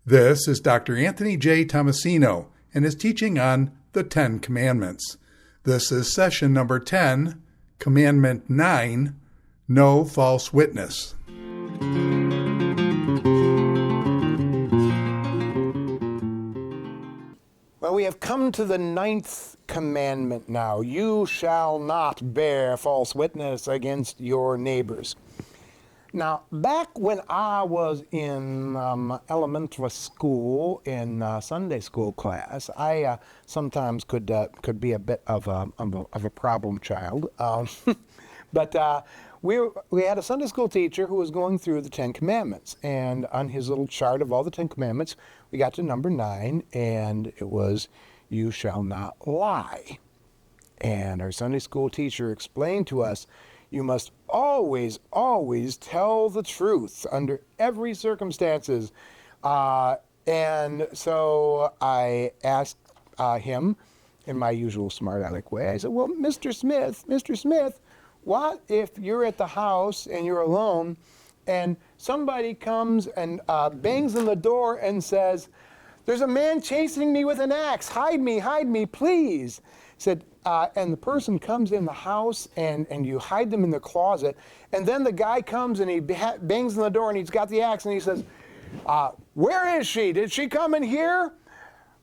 This is Dr. Anthony J. Tomasino and his teaching on the Ten Commandments. This is session number 10, Commandment 9, No False Witness. Well, we have come to the 9th commandment now. You shall not bear false witness against your neighbors. Now, back when I was in elementary school, in Sunday school class, I sometimes could be a bit of a problem child. But we had a Sunday school teacher who was going through the Ten Commandments, and on his little chart of all the Ten Commandments, we got to number 9, and it was, "You shall not lie." And our Sunday school teacher explained to us, you must always, always tell the truth under every circumstances. And so I asked him in my usual smart aleck way, I said, well, Mr. Smith, what if you're at the house and you're alone and somebody comes and bangs on the door and says, there's a man chasing me with an axe, hide me, please. He said, and the person comes in the house and you hide them in the closet, and then the guy comes and he bangs on the door and he's got the axe and he says, where is she? Did she come in here?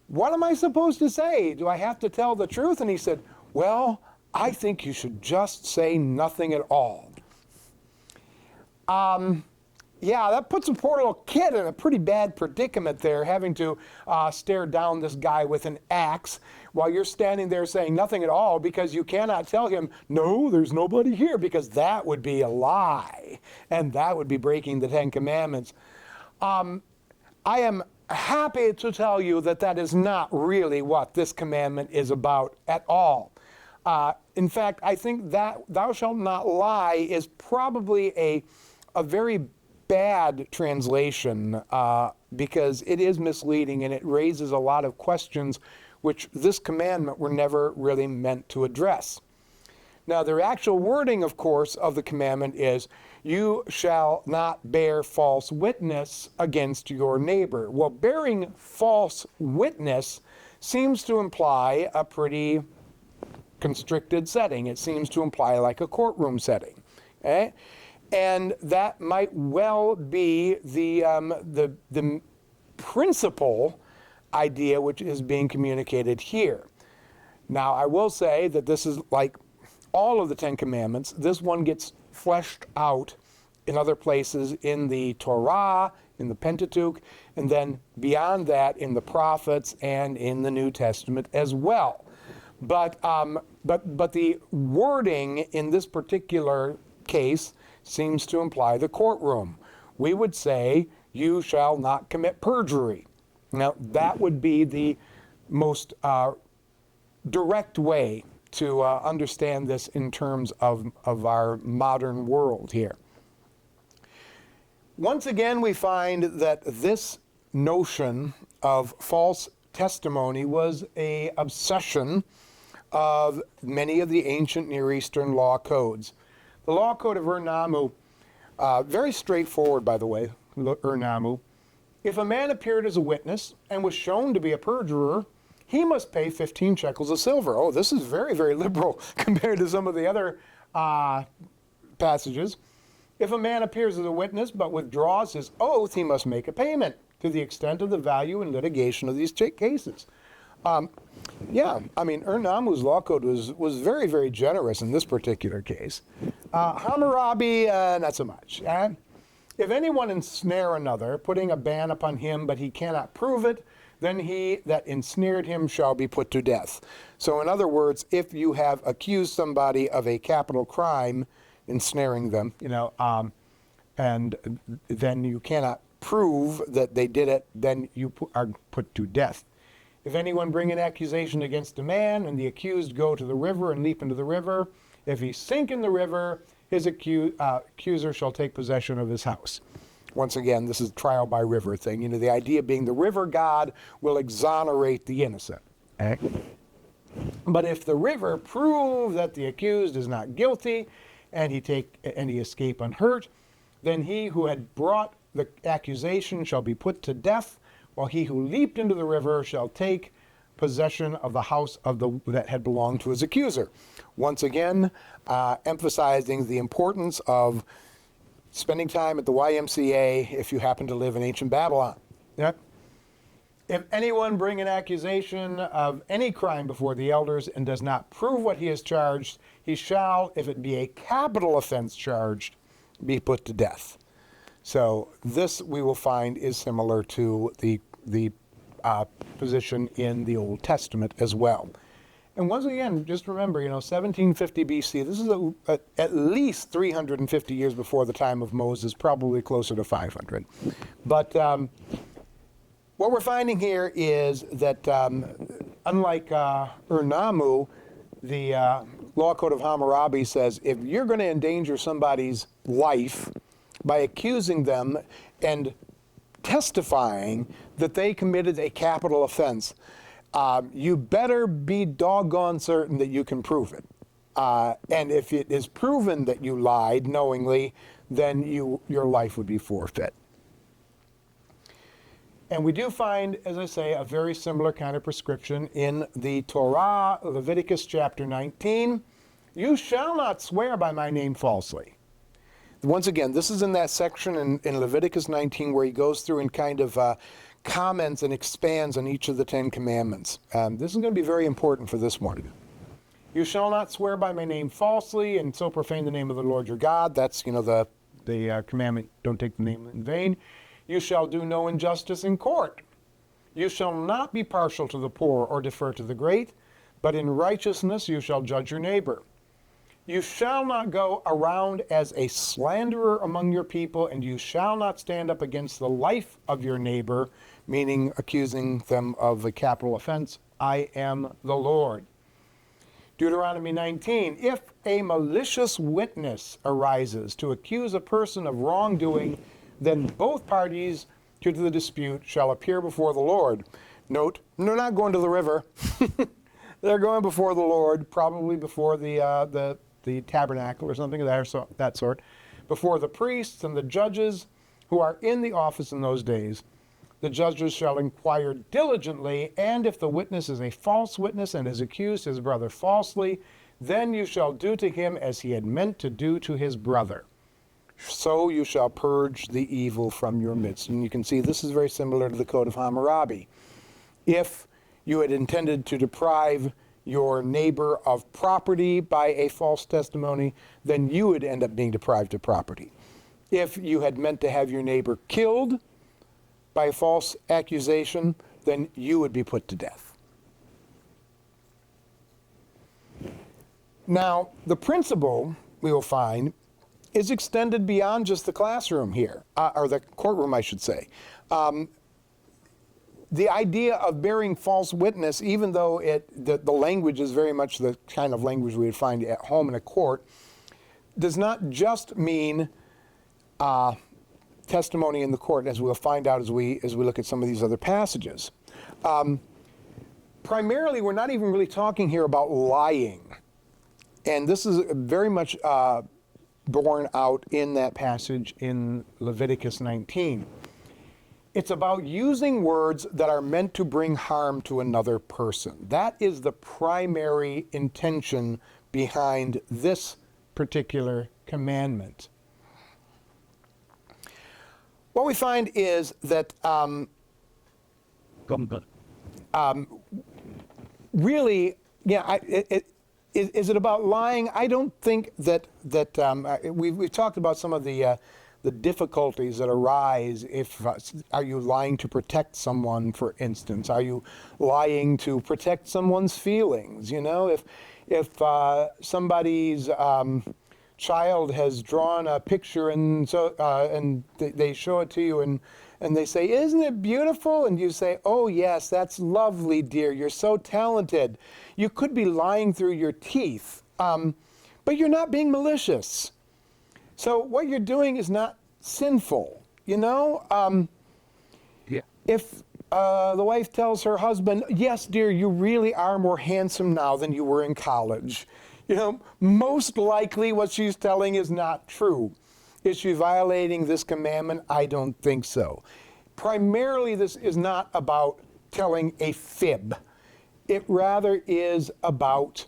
What am I supposed to say? Do I have to tell the truth? And he said, well, I think you should just say nothing at all. Yeah, that puts a poor little kid in a pretty bad predicament there, having to stare down this guy with an axe while you're standing there saying nothing at all, because you cannot tell him, no, there's nobody here, because that would be a lie, and that would be breaking the Ten Commandments. I am happy to tell you that that is not really what this commandment is about at all. In fact, I think that thou shalt not lie is probably a very bad translation because it is misleading and it raises a lot of questions which this commandment were never really meant to address. Now, the actual wording, of course, of the commandment is, you shall not bear false witness against your neighbor. Well, bearing false witness seems to imply a pretty constricted setting. It seems to imply like a courtroom setting. Okay? And that might well be the principal idea which is being communicated here. Now, I will say that this is like all of the Ten Commandments. This one gets fleshed out in other places in the Torah, in the Pentateuch, and then beyond that in the prophets and in the New Testament as well. But the wording in this particular case seems to imply the courtroom. We would say, you shall not commit perjury. Now, that would be the most direct way to understand this in terms of our modern world here. Once again, we find that this notion of false testimony was an obsession of many of the ancient Near Eastern law codes. The law code of Ur-Nammu, very straightforward, by the way, Ur-Nammu. If a man appeared as a witness and was shown to be a perjurer, he must pay 15 shekels of silver. Oh, this is very, very liberal compared to some of the other passages. If a man appears as a witness but withdraws his oath, he must make a payment to the extent of the value and litigation of these cases. Yeah, I mean, Ur-Nammu's law code was very, very generous in this particular case. Hammurabi, not so much. If anyone ensnare another, putting a ban upon him, but he cannot prove it, then he that ensnared him shall be put to death. So in other words, if you have accused somebody of a capital crime, ensnaring them, and then you cannot prove that they did it, then you are put to death. If anyone bring an accusation against a man, and the accused go to the river and leap into the river, if he sink in the river, his accuser shall take possession of his house. Once again, this is trial by river thing. The idea being the river god will exonerate the innocent. But if the river prove that the accused is not guilty, and he escape unhurt, then he who had brought the accusation shall be put to death, while he who leaped into the river shall take possession of the house that had belonged to his accuser. Once again, emphasizing the importance of spending time at the YMCA if you happen to live in ancient Babylon. Yep. If anyone bring an accusation of any crime before the elders and does not prove what he is charged, he shall, if it be a capital offense charged, be put to death. So this, we will find, is similar to the position in the Old Testament as well. And once again, just remember, 1750 BC, this is at least 350 years before the time of Moses, probably closer to 500. But what we're finding here is that unlike Urnamu, the Law Code of Hammurabi says if you're going to endanger somebody's life by accusing them and testifying that they committed a capital offense, you better be doggone certain that you can prove it. And if it is proven that you lied knowingly, then your life would be forfeit. And we do find, as I say, a very similar kind of prescription in the Torah, Leviticus chapter 19. You shall not swear by my name falsely. Once again, this is in that section in Leviticus 19 where he goes through and kind of comments and expands on each of the 10 commandments. This is going to be very important for this one. You shall not swear by my name falsely and so profane the name of the Lord your God. That's, the commandment, don't take the name in vain. You shall do no injustice in court. You shall not be partial to the poor or defer to the great, but in righteousness you shall judge your neighbor. You shall not go around as a slanderer among your people, and you shall not stand up against the life of your neighbor, meaning accusing them of a capital offense. I am the Lord. Deuteronomy 19, if a malicious witness arises to accuse a person of wrongdoing, then both parties to the dispute shall appear before the Lord. Note, they're not going to the river. They're going before the Lord, probably before the tabernacle or something of that sort, before the priests and the judges who are in the office in those days. The judges shall inquire diligently, and if the witness is a false witness and has accused his brother falsely, then you shall do to him as he had meant to do to his brother. So you shall purge the evil from your midst. And you can see this is very similar to the Code of Hammurabi. If you had intended to deprive your neighbor of property by a false testimony, then you would end up being deprived of property. If you had meant to have your neighbor killed by a false accusation, then you would be put to death. Now, the principle, we will find, is extended beyond just the classroom here, or the courtroom, I should say. The idea of bearing false witness, even though the language is very much the kind of language we would find at home in a court, does not just mean testimony in the court, as we'll find out as we look at some of these other passages. Primarily, we're not even really talking here about lying. And this is very much borne out in that passage in Leviticus 19. It's about using words that are meant to bring harm to another person. That is the primary intention behind this particular commandment. What we find is that really, is it about lying? I don't think that we've talked about some of the difficulties that arise if are you lying to protect someone, for instance? Are you lying to protect someone's feelings? If somebody's child has drawn a picture and they show it to you and they say, "Isn't it beautiful?" And you say, "Oh yes, that's lovely, dear. You're so talented." You could be lying through your teeth, but you're not being malicious. So what you're doing is not sinful, If the wife tells her husband, "Yes, dear, you really are more handsome now than you were in college. most likely what she's telling is not true. Is she violating this commandment? I don't think so. Primarily, this is not about telling a fib. It rather is about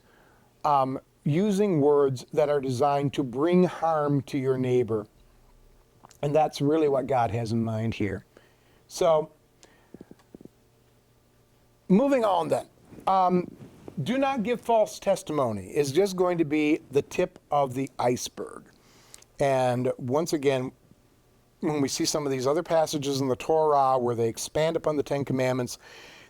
using words that are designed to bring harm to your neighbor. And that's really what God has in mind here. So, moving on then. Do not give false testimony is just going to be the tip of the iceberg. And once again, when we see some of these other passages in the Torah where they expand upon the Ten Commandments,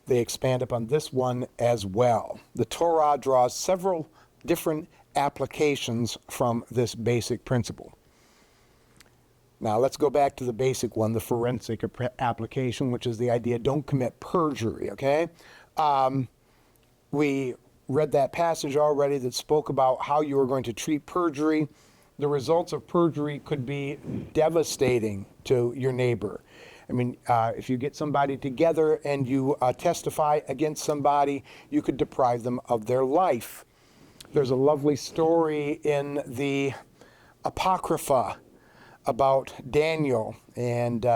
they expand upon this one as well. The Torah draws several different applications from this basic principle. Now let's go back to the basic one, the forensic application, which is the idea don't commit perjury, okay? We read that passage already that spoke about how you were going to treat perjury. The results of perjury could be devastating to your neighbor. I mean, if you get somebody together and you testify against somebody, you could deprive them of their life. There's a lovely story in the Apocrypha about Daniel. And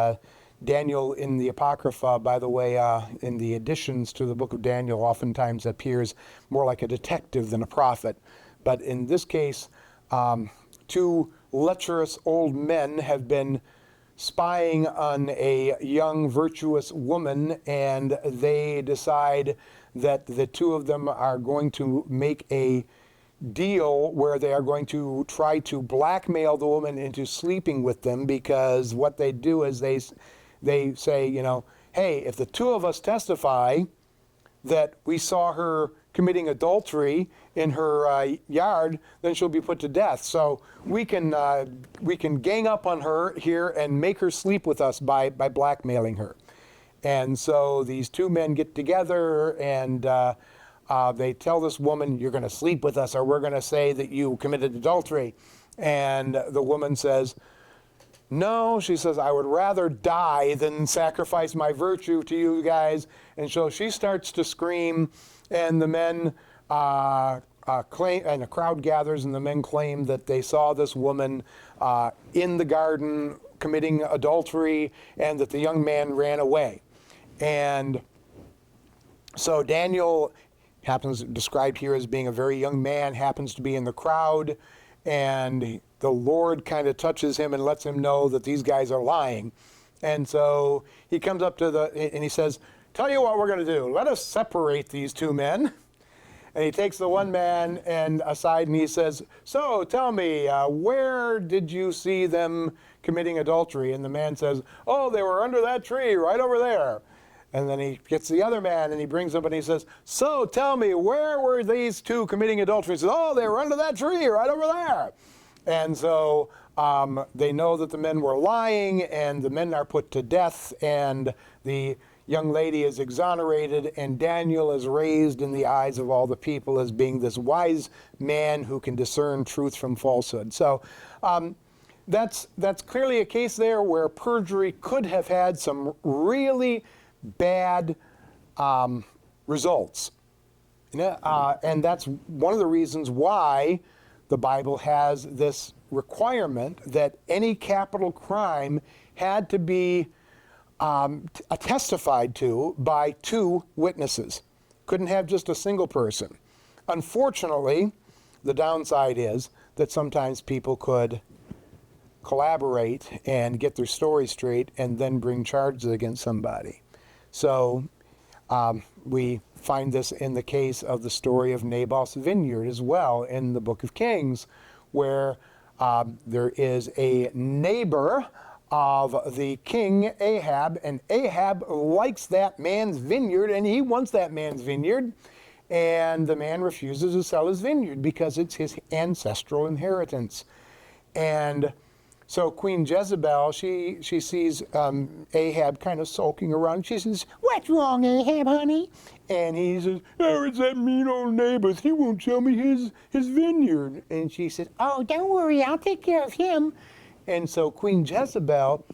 Daniel in the Apocrypha, by the way, in the additions to the book of Daniel, oftentimes appears more like a detective than a prophet. But in this case, two lecherous old men have been spying on a young virtuous woman, and they decide that the two of them are going to make a deal where they are going to try to blackmail the woman into sleeping with them, because what they do is they say, hey, if the two of us testify that we saw her committing adultery in her yard, then she'll be put to death. So we can gang up on her here and make her sleep with us by blackmailing her. And so these two men get together and they tell this woman, you're going to sleep with us or we're going to say that you committed adultery. And the woman says, no, she says, I would rather die than sacrifice my virtue to you guys. And so she starts to scream, and the men claim, and a crowd gathers, and the men claim that they saw this woman in the garden committing adultery, and that the young man ran away. And so Daniel happens described here as being a very young man, happens to be in the crowd, and the Lord kind of touches him and lets him know that these guys are lying. And so he comes up to and he says, tell you what we're going to do. Let us separate these two men. And he takes the one man aside and he says, so tell me, where did you see them committing adultery? And the man says, oh, they were under that tree right over there. And then he gets the other man and he brings him and he says, so tell me, where were these two committing adultery? He says, oh, they were under that tree right over there. And so they know that the men were lying, and the men are put to death, and the young lady is exonerated, and Daniel is raised in the eyes of all the people as being this wise man who can discern truth from falsehood. So that's clearly a case there where perjury could have had some really bad results. And that's one of the reasons why the Bible has this requirement that any capital crime had to be testified to by two witnesses. Couldn't have just a single person. Unfortunately, the downside is that sometimes people could collaborate and get their story straight and then bring charges against somebody. So we find this in the case of the story of Naboth's vineyard as well in the book of Kings, where there is a neighbor of the king Ahab, and Ahab likes that man's vineyard, and he wants that man's vineyard, and the man refuses to sell his vineyard because it's his ancestral inheritance. And so Queen Jezebel, she sees Ahab kind of sulking around. She says, what's wrong, Ahab, honey? And he says, oh, it's that mean old neighbor. He won't sell me his vineyard. And she said, oh, don't worry, I'll take care of him. And so Queen Jezebel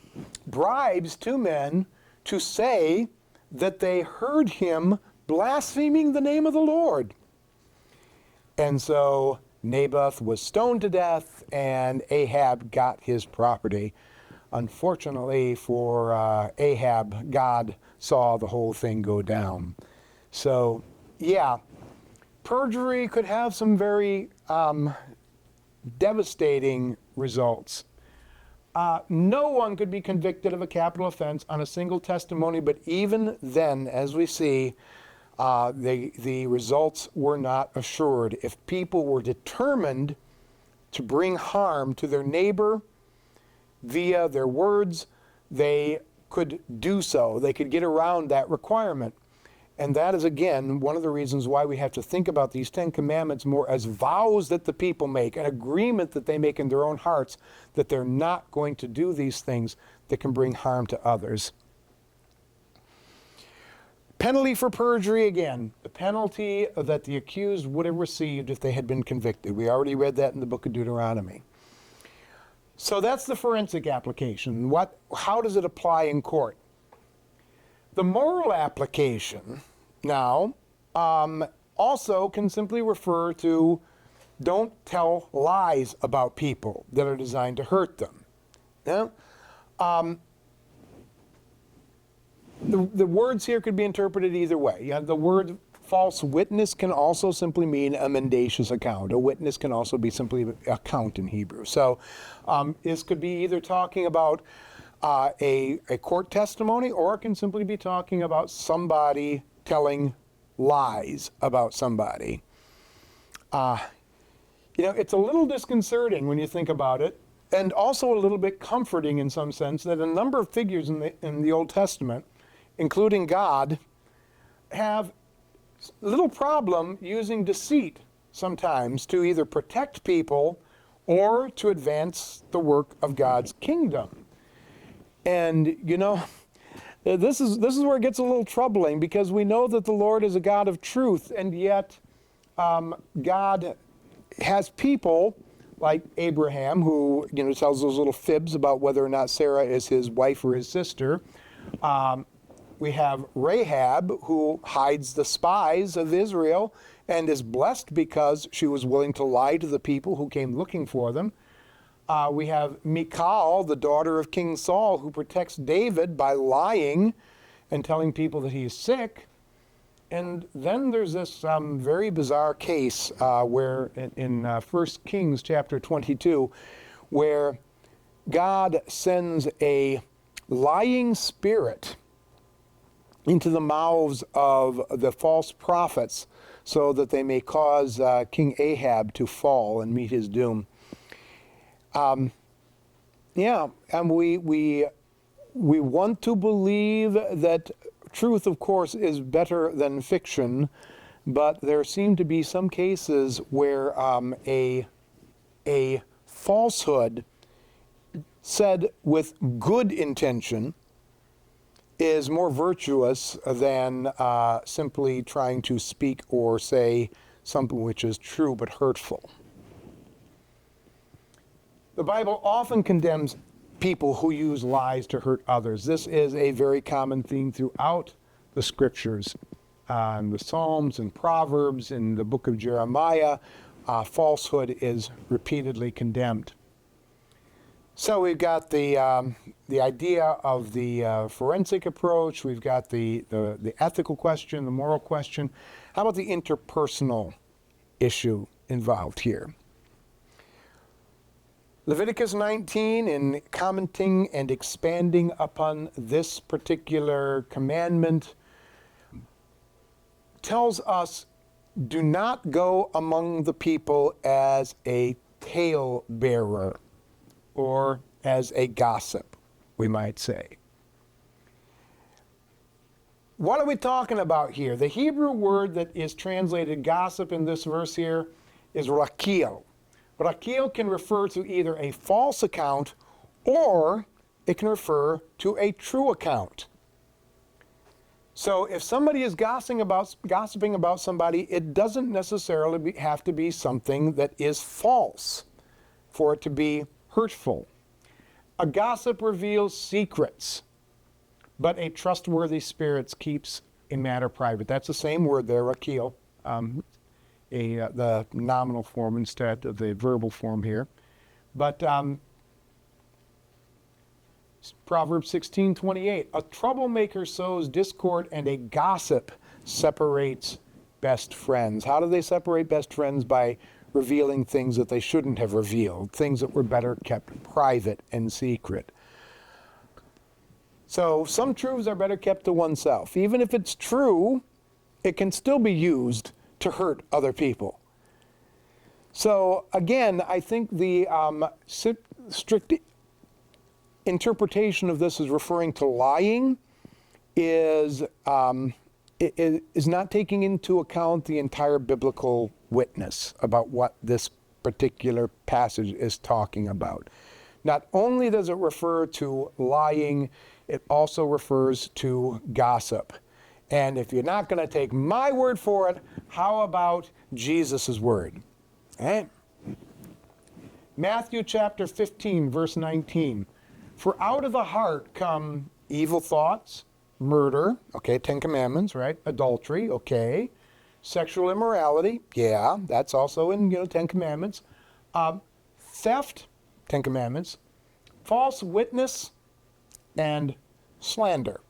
bribes two men to say that they heard him blaspheming the name of the Lord. And so Naboth was stoned to death, and Ahab got his property. Unfortunately for Ahab, God saw the whole thing go down. So, yeah, perjury could have some very devastating results. No one could be convicted of a capital offense on a single testimony, but even then, as we see, the results were not assured. If people were determined to bring harm to their neighbor via their words, they could do so. They could get around that requirement. And that is, again, one of the reasons why we have to think about these 10 Commandments more as vows that the people make, an agreement that they make in their own hearts that they're not going to do these things that can bring harm to others. Penalty for perjury, again, the penalty that the accused would have received if they had been convicted. We already read that in the book of Deuteronomy. So that's the forensic application. How does it apply in court? The moral application now also can simply refer to don't tell lies about people that are designed to hurt them. Yeah? The words here could be interpreted either way. Yeah, the word false witness can also simply mean a mendacious account. A witness can also be simply account in Hebrew. So this could be either talking about a court testimony, or it can simply be talking about somebody telling lies about somebody. It's a little disconcerting when you think about it, and also a little bit comforting in some sense that a number of figures in the Old Testament, including God, have little problem using deceit sometimes to either protect people or to advance the work of God's kingdom. And, this is where it gets a little troubling, because we know that the Lord is a God of truth, and yet God has people like Abraham who, tells those little fibs about whether or not Sarah is his wife or his sister. We have Rahab, who hides the spies of Israel and is blessed because she was willing to lie to the people who came looking for them. We have Michal, the daughter of King Saul, who protects David by lying and telling people that he's sick. And then there's this very bizarre case where in 1 Kings chapter 22, where God sends a lying spirit into the mouths of the false prophets so that they may cause King Ahab to fall and meet his doom. And we want to believe that truth, of course, is better than fiction, but there seem to be some cases where a falsehood said with good intention is more virtuous than simply trying to speak or say something which is true but hurtful. The Bible often condemns people who use lies to hurt others. This is a very common theme throughout the scriptures. In the Psalms and Proverbs, in the book of Jeremiah, falsehood is repeatedly condemned. So we've got the idea of the forensic approach. We've got the ethical question, the moral question. How about the interpersonal issue involved here? Leviticus 19, in commenting and expanding upon this particular commandment, tells us, do not go among the people as a tale-bearer, or as a gossip, we might say. What are we talking about here? The Hebrew word that is translated gossip in this verse here is rakil. Rakil can refer to either a false account or it can refer to a true account. So if somebody is gossiping about somebody, it doesn't necessarily have to be something that is false for it to be hurtful. A gossip reveals secrets, but a trustworthy spirit keeps a matter private. That's the same word there, rakil. the nominal form instead of the verbal form here. But Proverbs 16:28, a troublemaker sows discord and a gossip separates best friends. How do they separate best friends? By revealing things that they shouldn't have revealed, things that were better kept private and secret. So some truths are better kept to oneself. Even if it's true, it can still be used to hurt other people. So again, I think the strict interpretation of this is referring to lying is not taking into account the entire biblical witness about what this particular passage is talking about. Not only does it refer to lying, it also refers to gossip. And if you're not going to take my word for it, how about Jesus' word? Okay? Matthew chapter 15, verse 19. For out of the heart come evil thoughts, murder, okay, 10 Commandments, right? Adultery, okay. Sexual immorality, yeah, that's also in 10 Commandments. Theft, 10 Commandments. False witness, and slander.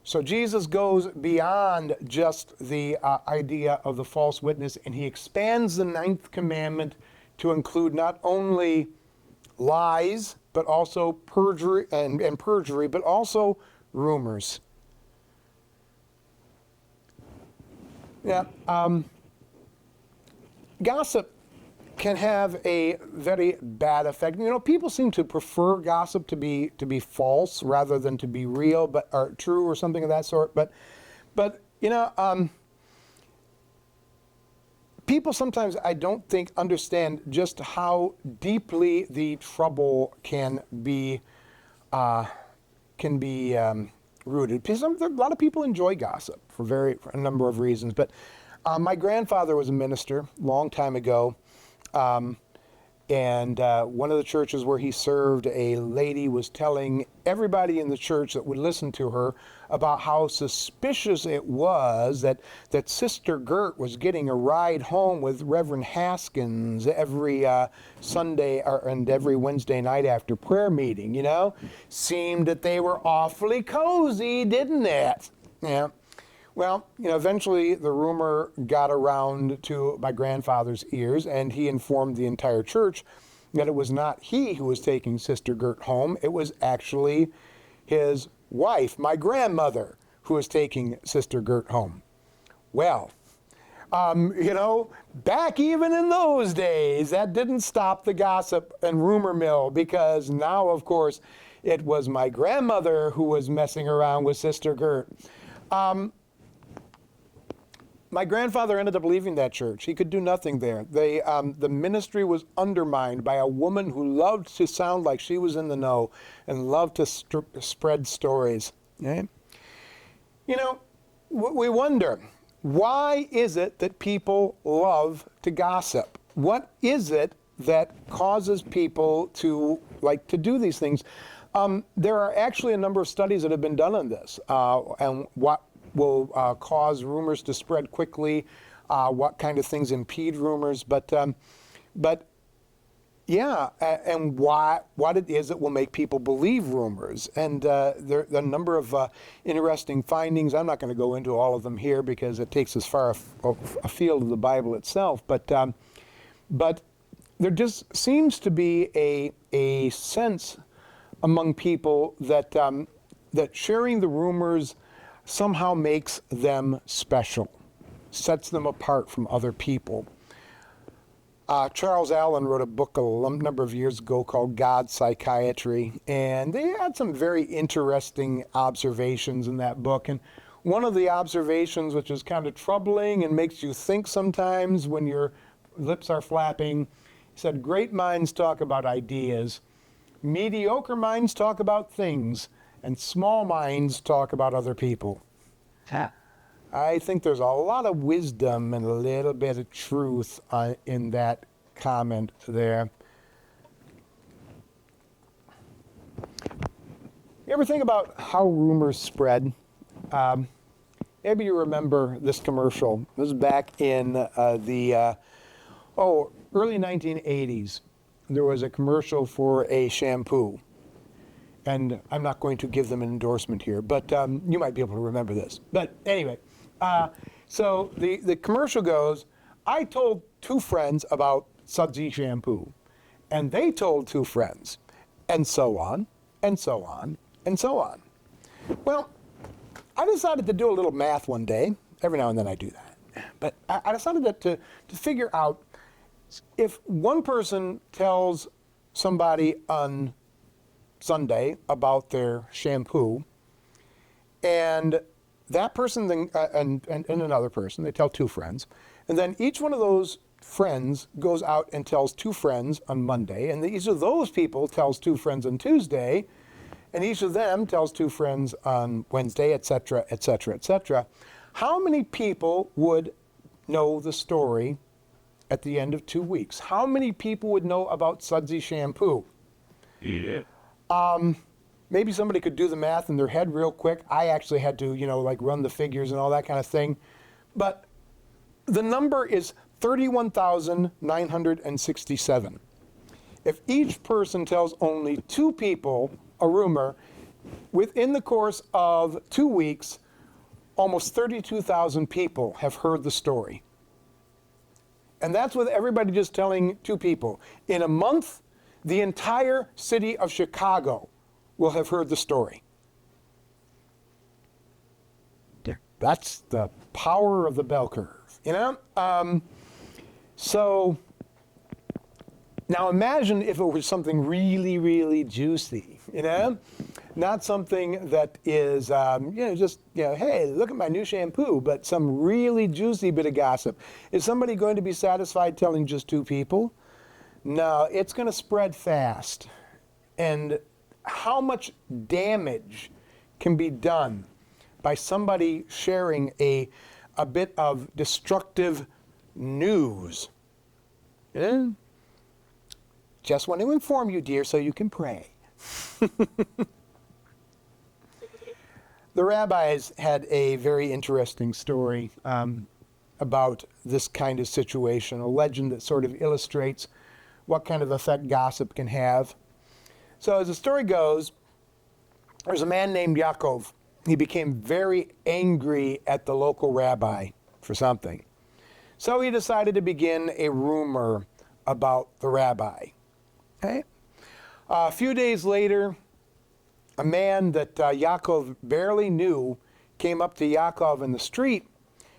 So Jesus goes beyond just the idea of the false witness, and he expands the 9th commandment to include not only lies, but also perjury, and perjury, but also rumors. Yeah, gossip can have a very bad effect. People seem to prefer gossip to be false rather than to be real, or true, or something of that sort. But people sometimes, I don't think, understand just how deeply the trouble can be rooted. Because a lot of people enjoy gossip for a number of reasons. But my grandfather was a minister a long time ago. And one of the churches where he served, a lady was telling everybody in the church that would listen to her about how suspicious it was that Sister Gert was getting a ride home with Reverend Haskins every Sunday and every Wednesday night after prayer meeting, Seemed that they were awfully cozy, didn't it? Yeah. Well, eventually the rumor got around to my grandfather's ears, and he informed the entire church that it was not he who was taking Sister Gert home. It was actually his wife, my grandmother, who was taking Sister Gert home. Well, back even in those days, that didn't stop the gossip and rumor mill, because now, of course, it was my grandmother who was messing around with Sister Gert. My grandfather ended up leaving that church. He could do nothing there. The ministry was undermined by a woman who loved to sound like she was in the know and loved to spread stories. Okay? We wonder, why is it that people love to gossip? What is it that causes people to like to do these things? There are actually a number of studies that have been done on this, and what will cause rumors to spread quickly, what kind of things impede rumors, but yeah, and what it is that will make people believe rumors. And there are a number of interesting findings. I'm not going to go into all of them here because it takes us far afield of the Bible itself, but there just seems to be a sense among people that that sharing the rumors somehow makes them special, sets them apart from other people. Charles Allen wrote a book a number of years ago called God's Psychiatry, and they had some very interesting observations in that book. And one of the observations, which is kind of troubling and makes you think sometimes when your lips are flapping, he said, great minds talk about ideas, mediocre minds talk about things, and small minds talk about other people. Yeah. I think there's a lot of wisdom and a little bit of truth in that comment there. You ever think about how rumors spread? It maybe you remember this commercial. This was back in the early 1980s. There was a commercial for a shampoo. And I'm not going to give them an endorsement here, but you might be able to remember this. But anyway, so the commercial goes, I told 2 friends about Sudsy shampoo, and they told 2 friends, and so on, and so on, and so on. Well, I decided to do a little math one day. Every now and then I do that. But I decided to figure out if one person tells somebody on Sunday about their shampoo, and that person then, and another person, they tell 2 friends, and then each one of those friends goes out and tells 2 friends on Monday, and each of those people tells 2 friends on Tuesday, and each of them tells 2 friends on Wednesday, etc., etc., etc. How many people would know the story at the end of 2 weeks? How many people would know about Sudsy shampoo? Yeah. Maybe somebody could do the math in their head real quick. I actually had to, like run the figures and all that kind of thing. But the number is 31,967. If each person tells only 2 people a rumor, within the course of 2 weeks, almost 32,000 people have heard the story. And that's with everybody just telling 2 people. In a month, the entire city of Chicago will have heard the story. That's the power of the bell curve, So now imagine if it was something really, really juicy, not something that is, hey, look at my new shampoo, but some really juicy bit of gossip. Is somebody going to be satisfied telling just 2 people? No, it's going to spread fast. And how much damage can be done by somebody sharing a bit of destructive news? Just want to inform you, dear, so you can pray. The rabbis had a very interesting story about this kind of situation, a legend that sort of illustrates what kind of effect gossip can have. So as the story goes, there's a man named Yaakov. He became very angry at the local rabbi for something. So he decided to begin a rumor about the rabbi. Okay? A few days later, a man that Yaakov barely knew came up to Yaakov in the street,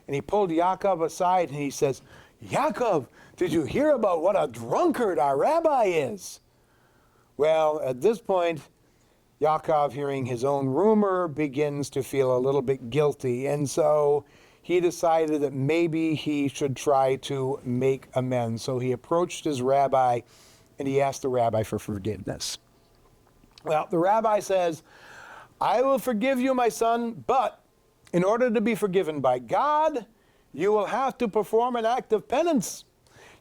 and he pulled Yaakov aside and he says, Yaakov, did you hear about what a drunkard our rabbi is? Well, at this point, Yaakov, hearing his own rumor, begins to feel a little bit guilty, and so he decided that maybe he should try to make amends. So he approached his rabbi and he asked the rabbi for forgiveness. Well, the rabbi says, I will forgive you, my son, but in order to be forgiven by God, you will have to perform an act of penance.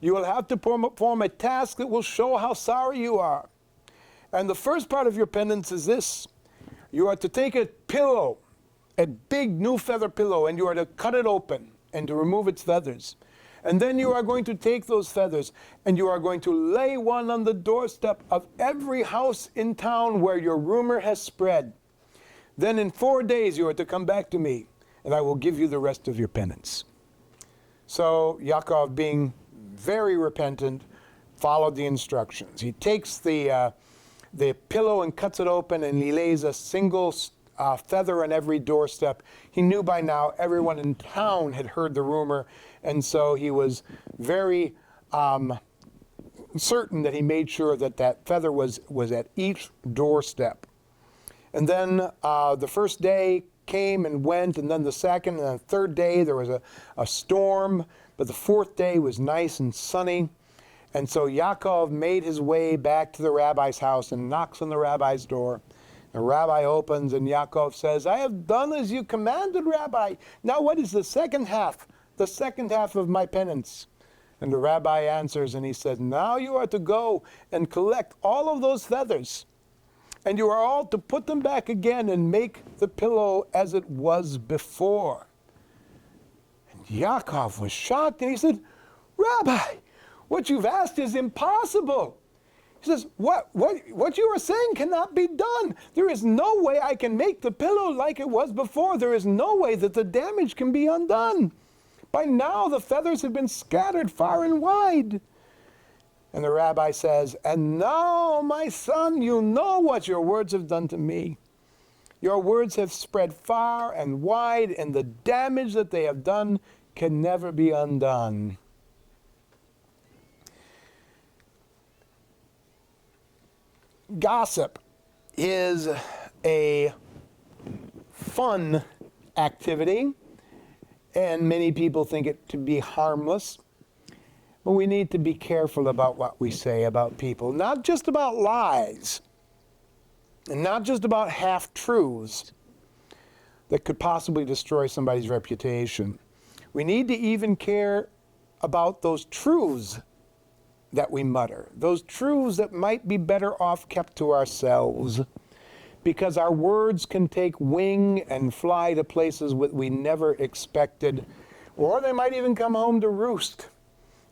You will have to perform a task that will show how sorry you are. And the first part of your penance is this. You are to take a pillow, a big new feather pillow, and you are to cut it open and to remove its feathers. And then you are going to take those feathers and you are going to lay one on the doorstep of every house in town where your rumor has spread. Then in 4 days you are to come back to me and I will give you the rest of your penance. So Yaakov, being very repentant, followed the instructions. He takes the pillow and cuts it open, and he lays a single feather on every doorstep. He knew by now everyone in town had heard the rumor, and so he was very certain that he made sure that that feather was at each doorstep. And then the first day came and went, and then the second and the third day there was a storm, but the fourth day was nice and sunny. And so Yaakov made his way back to the rabbi's house and knocks on the rabbi's door. The rabbi opens and Yaakov says, I have done as you commanded, Rabbi. Now what is the second half of my penance? And the rabbi answers and he says, now you are to go and collect all of those feathers. And you are all to put them back again and make the pillow as it was before. Yaakov was shocked, and he said, Rabbi, what you've asked is impossible. He says, what you are saying cannot be done. There is no way I can make the pillow like it was before. There is no way that the damage can be undone. By now the feathers have been scattered far and wide. And the rabbi says, and now, my son, you know what your words have done to me. Your words have spread far and wide, and the damage that they have done can never be undone. Gossip is a fun activity, and many people think it to be harmless. But we need to be careful about what we say about people, not just about lies, and not just about half-truths that could possibly destroy somebody's reputation. We need to even care about those truths that we mutter, those truths that might be better off kept to ourselves, because our words can take wing and fly to places that we never expected, or they might even come home to roost,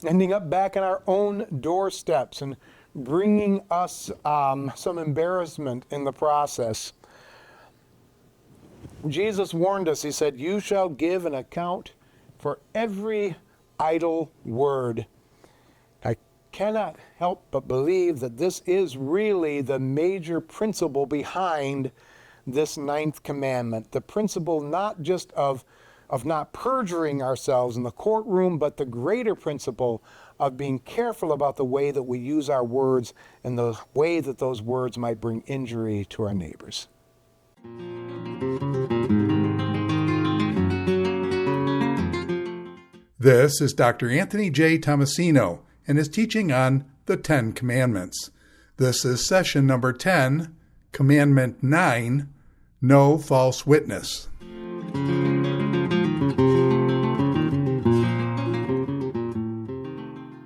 ending up back on our own doorsteps and bringing us some embarrassment in the process. Jesus warned us. He said, you shall give an account for every idle word. I cannot help but believe that this is really the major principle behind this 9th commandment. The principle not just of not perjuring ourselves in the courtroom, but the greater principle of being careful about the way that we use our words and the way that those words might bring injury to our neighbors. This is Dr. Anthony J. Tomasino and his teaching on the 10 Commandments. This is session number 10, Commandment 9, No False Witness.